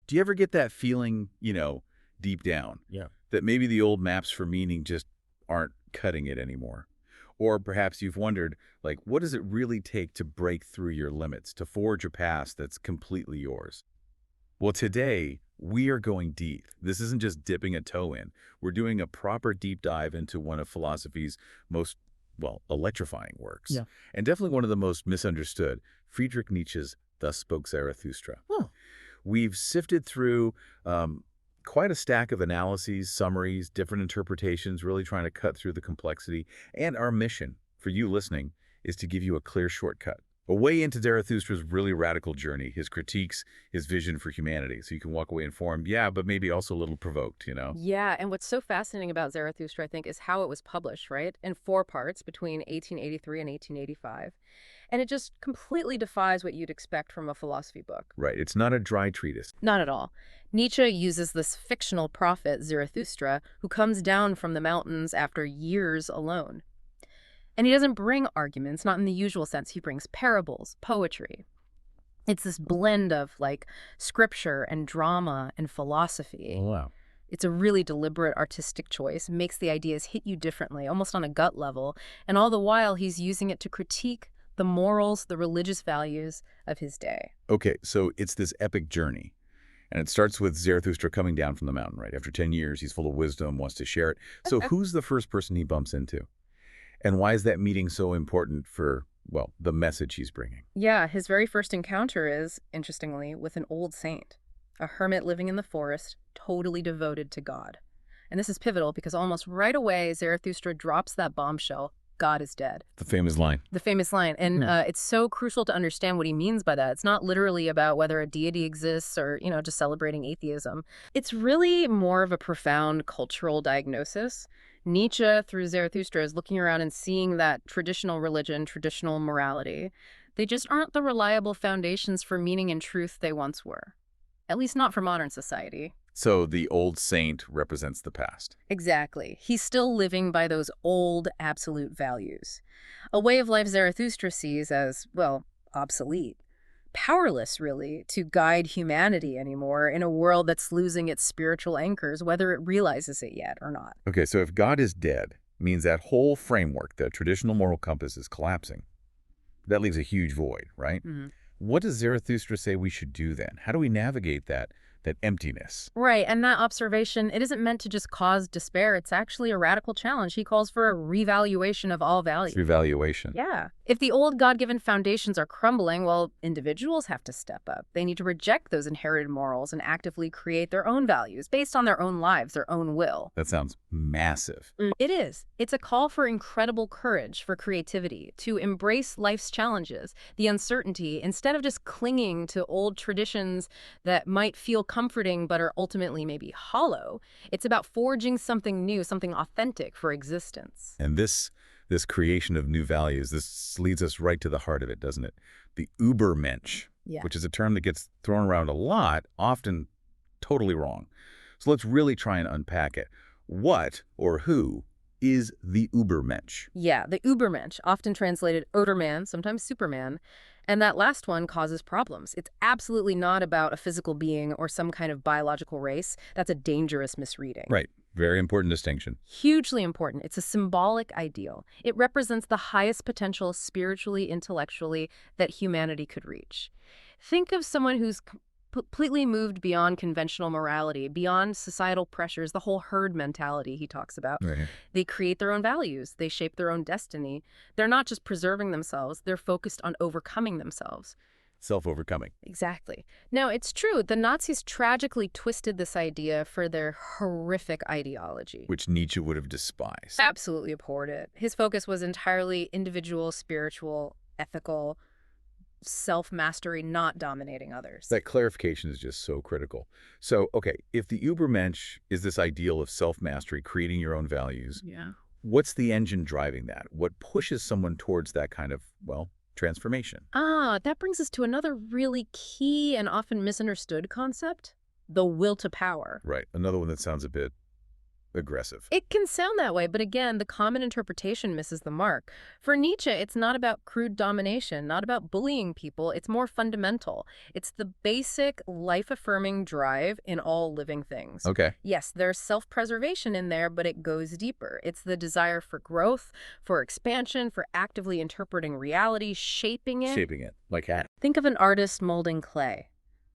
Do you ever get that feeling, deep down, Yeah. that maybe the old maps for meaning just aren't cutting it anymore? Or perhaps you've wondered, like, what does it really take to break through your limits, to forge a past that's completely yours? Well, today, we are going deep. This isn't just dipping a toe in. We're doing a proper deep dive into one of philosophy's most, well, electrifying works. Yeah. And definitely one of the most misunderstood, Friedrich Nietzsche's Thus Spoke Zarathustra. Oh. We've sifted through quite a stack of analyses, summaries, different interpretations, really trying to cut through the complexity. And our mission for you listening is to give you a clear shortcut, a way into Zarathustra's really radical journey, his critiques, his vision for humanity. So you can walk away informed, yeah, but maybe also a little provoked. Yeah, and what's so fascinating about Zarathustra, I think, is how it was published, right? In 4 parts between 1883 and 1885. And it just completely defies what you'd expect from a philosophy book. Right. It's not a dry treatise. Not at all. Nietzsche uses this fictional prophet, Zarathustra, who comes down from the mountains after years alone. And he doesn't bring arguments, not in the usual sense. He brings parables, poetry. It's this blend of, like, scripture and drama and philosophy. Oh, wow. It's a really deliberate artistic choice, makes the ideas hit you differently, almost on a gut level. And all the while, he's using it to critique the morals, the religious values of his day. Okay, so it's this epic journey. And it starts with Zarathustra coming down from the mountain, right? After 10 years, he's full of wisdom, wants to share it. So who's the first person he bumps into? And why is that meeting so important for, well, the message he's bringing? Yeah, his very first encounter is, interestingly, with an old saint, a hermit living in the forest, totally devoted to God. And this is pivotal because almost right away, Zarathustra drops that bombshell, God is dead. The famous line. The famous line. And it's so crucial to understand what he means by that. It's not literally about whether a deity exists or, just celebrating atheism. It's really more of a profound cultural diagnosis. Nietzsche, through Zarathustra, is looking around and seeing that traditional religion, traditional morality, they just aren't the reliable foundations for meaning and truth they once were. At least not for modern society. So the old saint represents the past. Exactly. He's still living by those old absolute values. A way of life Zarathustra sees as, well, obsolete. Powerless, really, to guide humanity anymore in a world that's losing its spiritual anchors, whether it realizes it yet or not. Okay, so if God is dead, means that whole framework, the traditional moral compass, is collapsing. That leaves a huge void, right? Mm-hmm. What does Zarathustra say we should do then? How do we navigate that emptiness? Right, and that observation, it isn't meant to just cause despair. It's actually a radical challenge. He calls for a revaluation of all value. Revaluation. Yeah. If the old God-given foundations are crumbling, well, individuals have to step up. They need to reject those inherited morals and actively create their own values based on their own lives, their own will. That sounds massive. It is. It's a call for incredible courage, for creativity, to embrace life's challenges, the uncertainty, instead of just clinging to old traditions that might feel comforting but are ultimately maybe hollow. It's about forging something new, something authentic for existence. And this creation of new values, this leads us right to the heart of it, doesn't it? The Übermensch, which is a term that gets thrown around a lot, often totally wrong. So let's really try and unpack it. What or who is the Übermensch? Yeah, the Übermensch, often translated Oderman, sometimes Superman. And that last one causes problems. It's absolutely not about a physical being or some kind of biological race. That's a dangerous misreading. Right. Very important distinction. Hugely important. It's a symbolic ideal. It represents the highest potential spiritually, intellectually that humanity could reach. Think of someone who's completely moved beyond conventional morality, beyond societal pressures, the whole herd mentality he talks about. Right. They create their own values. They shape their own destiny. They're not just preserving themselves. They're focused on overcoming themselves. Self-overcoming. Exactly. Now, it's true. The Nazis tragically twisted this idea for their horrific ideology. Which Nietzsche would have despised. Absolutely abhorred it. His focus was entirely individual, spiritual, ethical, self-mastery, not dominating others. That clarification is just so critical. So, okay, if the Übermensch is this ideal of self-mastery, creating your own values, what's the engine driving that? What pushes someone towards that kind of, well, transformation? That brings us to another really key and often misunderstood concept, the will to power. Right. Another one that sounds a bit aggressive. It can sound that way, but again, the common interpretation misses the mark. For Nietzsche, it's not about crude domination, not about bullying people. It's more fundamental. It's the basic life-affirming drive in all living things. Okay. Yes, there's self-preservation in there, but it goes deeper. It's the desire for growth, for expansion, for actively interpreting reality, shaping it. Shaping it. Like that. Think of an artist molding clay,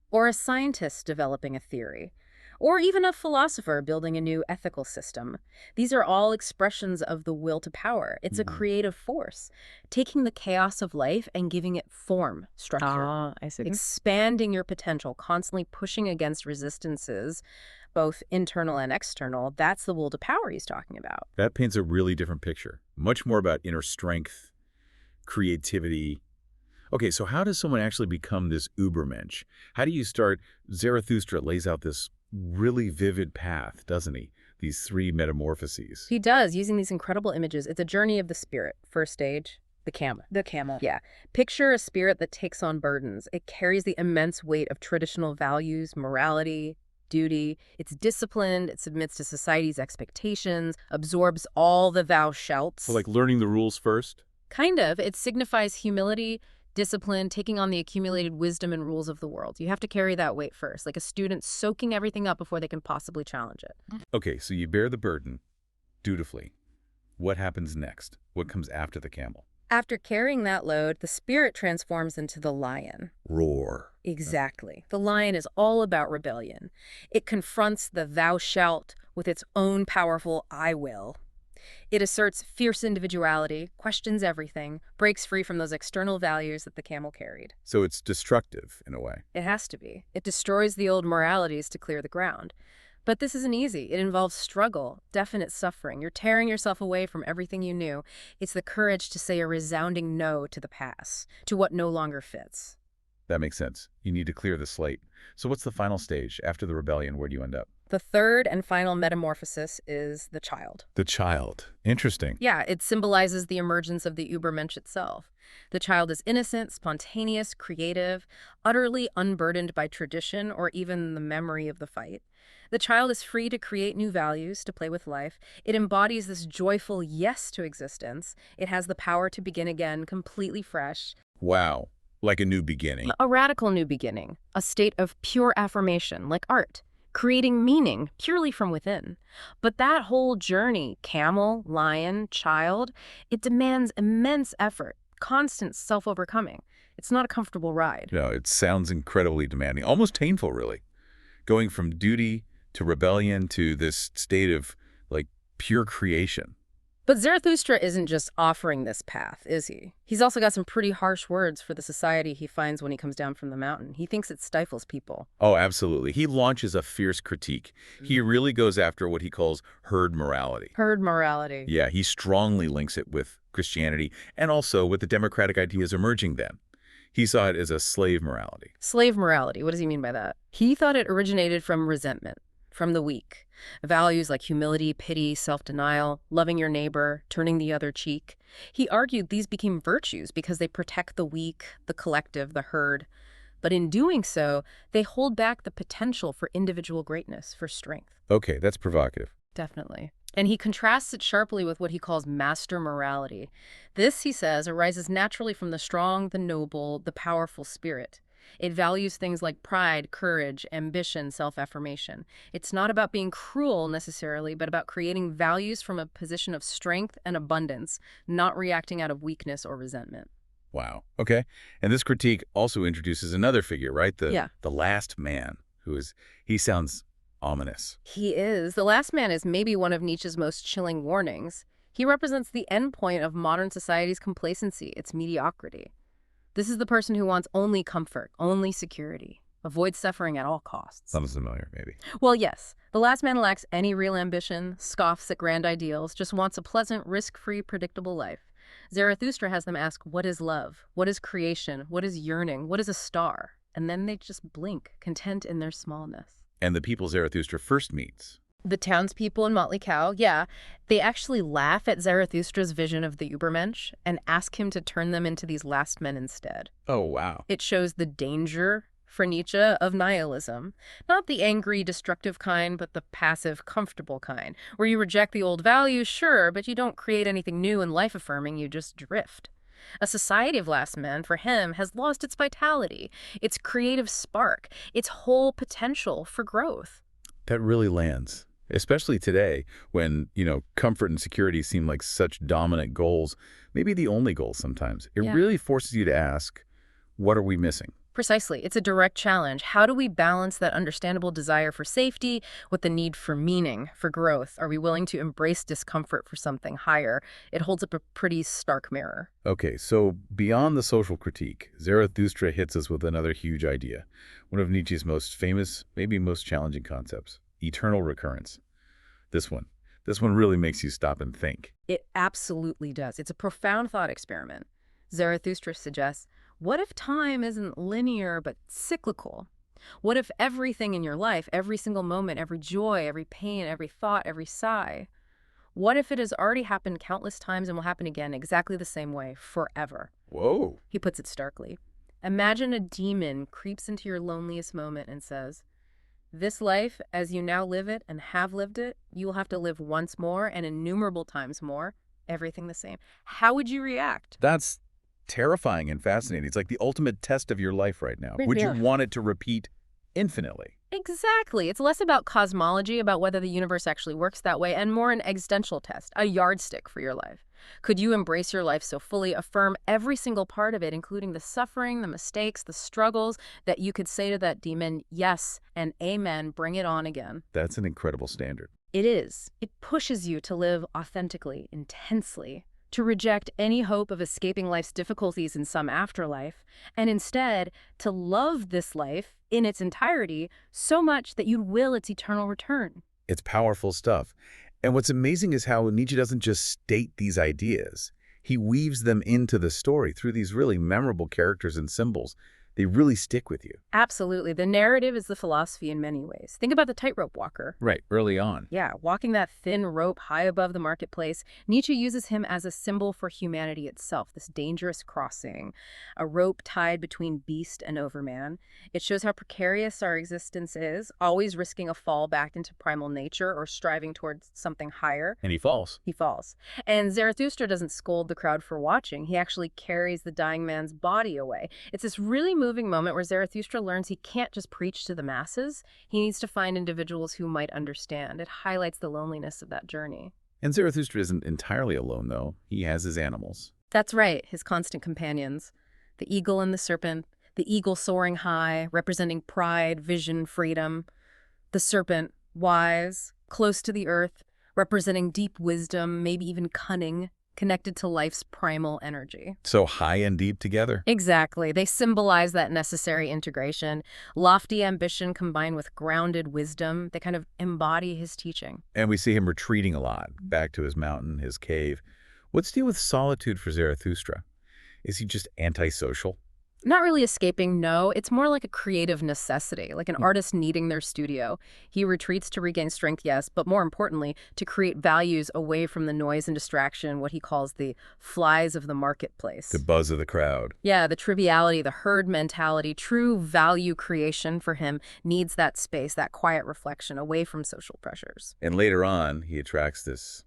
or a scientist developing a theory, or even a philosopher building a new ethical system. These are all expressions of the will to power. It's a creative force, taking the chaos of life and giving it form, structure. I see. Expanding your potential, constantly pushing against resistances, both internal and external. That's the will to power he's talking about. That paints a really different picture. Much more about inner strength, creativity. Okay, so how does someone actually become this Übermensch? How do you start? Zarathustra lays out this really vivid path, doesn't he? These 3 metamorphoses. He does, using these incredible images. It's a journey of the spirit. First stage, the camel. The camel. Yeah. Picture a spirit that takes on burdens. It carries the immense weight of traditional values, morality, duty. It's disciplined. It submits to society's expectations, absorbs all the thou shalts. So like learning the rules first? Kind of. It signifies humility, discipline, taking on the accumulated wisdom and rules of the world. You have to carry that weight first, like a student soaking everything up before they can possibly challenge it. Okay, so you bear the burden dutifully. What happens next? What comes after the camel? After carrying that load, the spirit transforms into the lion. Roar. Exactly. The lion is all about rebellion. It confronts the thou shalt with its own powerful I will. It asserts fierce individuality, questions everything, breaks free from those external values that the camel carried. So it's destructive in a way. It has to be. It destroys the old moralities to clear the ground. But this isn't easy. It involves struggle, definite suffering. You're tearing yourself away from everything you knew. It's the courage to say a resounding no to the past, to what no longer fits. That makes sense. You need to clear the slate. So what's the final stage? After the rebellion, where do you end up? The third and final metamorphosis is the child. The child. Interesting. Yeah, it symbolizes the emergence of the Übermensch itself. The child is innocent, spontaneous, creative, utterly unburdened by tradition or even the memory of the fight. The child is free to create new values, to play with life. It embodies this joyful yes to existence. It has the power to begin again, completely fresh. Wow. Like a new beginning. A radical new beginning, a state of pure affirmation, like art, creating meaning purely from within. But that whole journey, camel, lion, child, it demands immense effort, constant self-overcoming. It's not a comfortable ride. No, it sounds incredibly demanding, almost painful, really. Going from duty to rebellion to this state of, like, pure creation. But Zarathustra isn't just offering this path, is he? He's also got some pretty harsh words for the society he finds when he comes down from the mountain. He thinks it stifles people. Oh, absolutely. He launches a fierce critique. He really goes after what he calls herd morality. Herd morality. Yeah, he strongly links it with Christianity and also with the democratic ideas emerging then. He saw it as a slave morality. Slave morality, what does he mean by that? He thought it originated from resentment, from the weak. Values like humility, pity, self-denial, loving your neighbor, turning the other cheek. He argued these became virtues because they protect the weak, the collective, the herd. But in doing so, they hold back the potential for individual greatness, for strength. Okay, that's provocative. Definitely. And he contrasts it sharply with what he calls master morality. This, he says, arises naturally from the strong, the noble, the powerful spirit. It values things like pride, courage, ambition, self-affirmation. It's not about being cruel necessarily, but about creating values from a position of strength and abundance, not reacting out of weakness or resentment. Wow. Okay. And this critique also introduces another figure, right? Yeah. The last man, he sounds ominous. He is. The last man is maybe one of Nietzsche's most chilling warnings. He represents the endpoint of modern society's complacency, its mediocrity. This is the person who wants only comfort, only security, avoids suffering at all costs. Sounds familiar, maybe. Well, yes. The last man lacks any real ambition, scoffs at grand ideals, just wants a pleasant, risk-free, predictable life. Zarathustra has them ask, what is love? What is creation? What is yearning? What is a star? And then they just blink, content in their smallness. And the people Zarathustra first meets. The townspeople in Motley Cow, yeah, they actually laugh at Zarathustra's vision of the Übermensch and ask him to turn them into these last men instead. Oh, wow. It shows the danger for Nietzsche, of nihilism. Not the angry, destructive kind, but the passive, comfortable kind, where you reject the old values, sure, but you don't create anything new and life-affirming, you just drift. A society of last men, for him, has lost its vitality, its creative spark, its whole potential for growth. That really lands. Especially today, when, comfort and security seem like such dominant goals, maybe the only goals sometimes. It Yeah. really forces you to ask, what are we missing? Precisely. It's a direct challenge. How do we balance that understandable desire for safety with the need for meaning, for growth? Are we willing to embrace discomfort for something higher? It holds up a pretty stark mirror. Okay, so beyond the social critique, Zarathustra hits us with another huge idea. One of Nietzsche's most famous, maybe most challenging concepts, eternal recurrence. This one really makes you stop and think. It absolutely does. It's a profound thought experiment. Zarathustra suggests, what if time isn't linear but cyclical? What if everything in your life, every single moment, every joy, every pain, every thought, every sigh, what if it has already happened countless times and will happen again exactly the same way, forever? Whoa. He puts it starkly. Imagine a demon creeps into your loneliest moment and says, this life, as you now live it and have lived it, you will have to live once more and innumerable times more, everything the same. How would you react? That's terrifying and fascinating. It's like the ultimate test of your life right now. Would you Yeah. want it to repeat infinitely? Exactly. It's less about cosmology, about whether the universe actually works that way, and more an existential test, a yardstick for your life. Could you embrace your life so fully, affirm every single part of it, including the suffering, the mistakes, the struggles, that you could say to that demon, yes, and amen, bring it on again? That's an incredible standard. It is. It pushes you to live authentically, intensely, to reject any hope of escaping life's difficulties in some afterlife, and instead to love this life in its entirety so much that you'd will its eternal return. It's powerful stuff. And what's amazing is how Nietzsche doesn't just state these ideas. He weaves them into the story through these really memorable characters and symbols. They really stick with you. Absolutely. The narrative is the philosophy in many ways. Think about the tightrope walker. Right, early on. Yeah, walking that thin rope high above the marketplace, Nietzsche uses him as a symbol for humanity itself, this dangerous crossing, a rope tied between beast and overman. It shows how precarious our existence is, always risking a fall back into primal nature or striving towards something higher. And he falls. He falls. And Zarathustra doesn't scold the crowd for watching. He actually carries the dying man's body away. It's this really moving moment where Zarathustra learns he can't just preach to the masses. He needs to find individuals who might understand. It highlights the loneliness of that journey. And Zarathustra isn't entirely alone, though. He has his animals. That's right, his constant companions. The eagle and the serpent. The eagle soaring high, representing pride, vision, freedom. The serpent, wise, close to the earth, representing deep wisdom, maybe even cunning, connected to life's primal energy. So high and deep together. Exactly. They symbolize that necessary integration. Lofty ambition combined with grounded wisdom. They kind of embody his teaching. And we see him retreating a lot, back to his mountain, his cave. What's the deal with solitude for Zarathustra? Is he just antisocial? Not really escaping, no. It's more like a creative necessity, like an artist needing their studio. He retreats to regain strength, yes, but more importantly, to create values away from the noise and distraction, what he calls the flies of the marketplace. The buzz of the crowd. Yeah, the triviality, the herd mentality, true value creation for him needs that space, that quiet reflection away from social pressures. And later on, he attracts this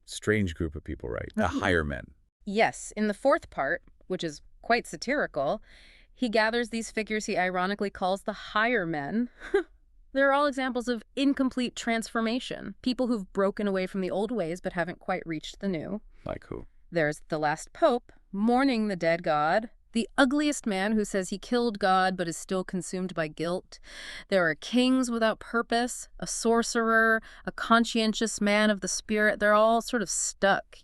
strange group of people, right? The higher men. Yes, in the fourth part, which is quite satirical, he gathers these figures he ironically calls the higher men. They're all examples of incomplete transformation, people who've broken away from the old ways but haven't quite reached the new. Like who? There's the last pope, mourning the dead god, the ugliest man who says he killed God but is still consumed by guilt. There are kings without purpose, a sorcerer, a conscientious man of the spirit. They're all sort of stuck,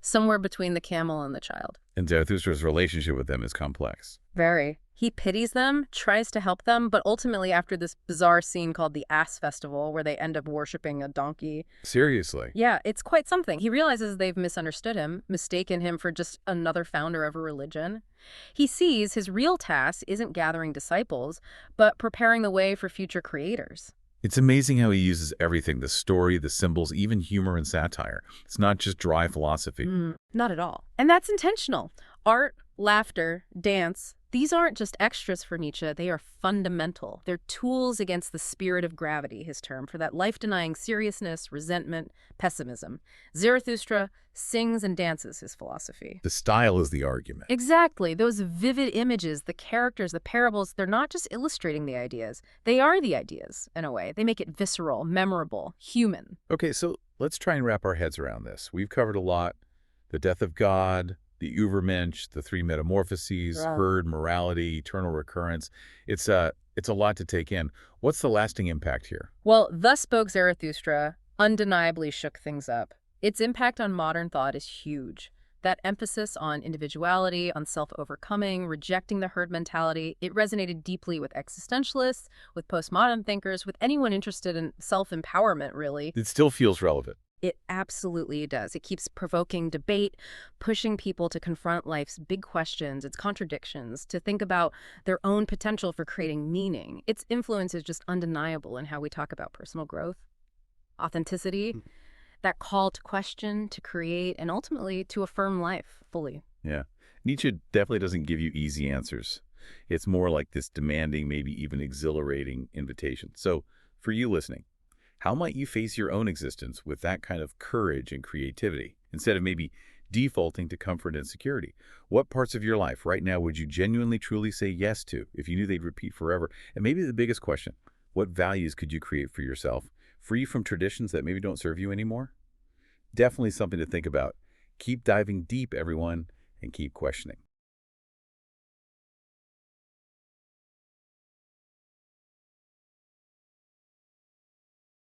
somewhere between the camel and the child. And Zarathustra's relationship with them is complex. Very. He pities them, tries to help them, but ultimately after this bizarre scene called the Ass Festival, where they end up worshiping a donkey. Seriously? Yeah, it's quite something. He realizes they've misunderstood him, mistaken him for just another founder of a religion. He sees his real task isn't gathering disciples, but preparing the way for future creators. It's amazing how he uses everything, the story, the symbols, even humor and satire. It's not just dry philosophy. Not at all. And that's intentional. Art, laughter, dance, These aren't just extras for Nietzsche, they are fundamental. They're tools against the spirit of gravity, his term, for that life-denying seriousness, resentment, pessimism. Zarathustra sings and dances his philosophy. The style is the argument. Exactly. Those vivid images, the characters, the parables, they're not just illustrating the ideas. They are the ideas, in a way. They make it visceral, memorable, human. Okay, so let's try and wrap our heads around this. We've covered a lot. The death of God, the Übermensch, the three metamorphoses, Right. herd, morality, eternal recurrence. It's a lot to take in. What's the lasting impact here? Well, Thus Spoke Zarathustra undeniably shook things up. Its impact on modern thought is huge. That emphasis on individuality, on self-overcoming, rejecting the herd mentality, it resonated deeply with existentialists, with postmodern thinkers, with anyone interested in self-empowerment, really. It still feels relevant. It absolutely does. It keeps provoking debate, pushing people to confront life's big questions, its contradictions, to think about their own potential for creating meaning. Its influence is just undeniable in how we talk about personal growth, authenticity, that call to question, to create, and ultimately to affirm life fully. Yeah. Nietzsche definitely doesn't give you easy answers. It's more like this demanding, maybe even exhilarating invitation. So, for you listening, how might you face your own existence with that kind of courage and creativity, instead of maybe defaulting to comfort and security? What parts of your life right now would you genuinely, truly say yes to if you knew they'd repeat forever? And maybe the biggest question, what values could you create for yourself, free from traditions that maybe don't serve you anymore? Definitely something to think about. Keep diving deep, everyone, and keep questioning.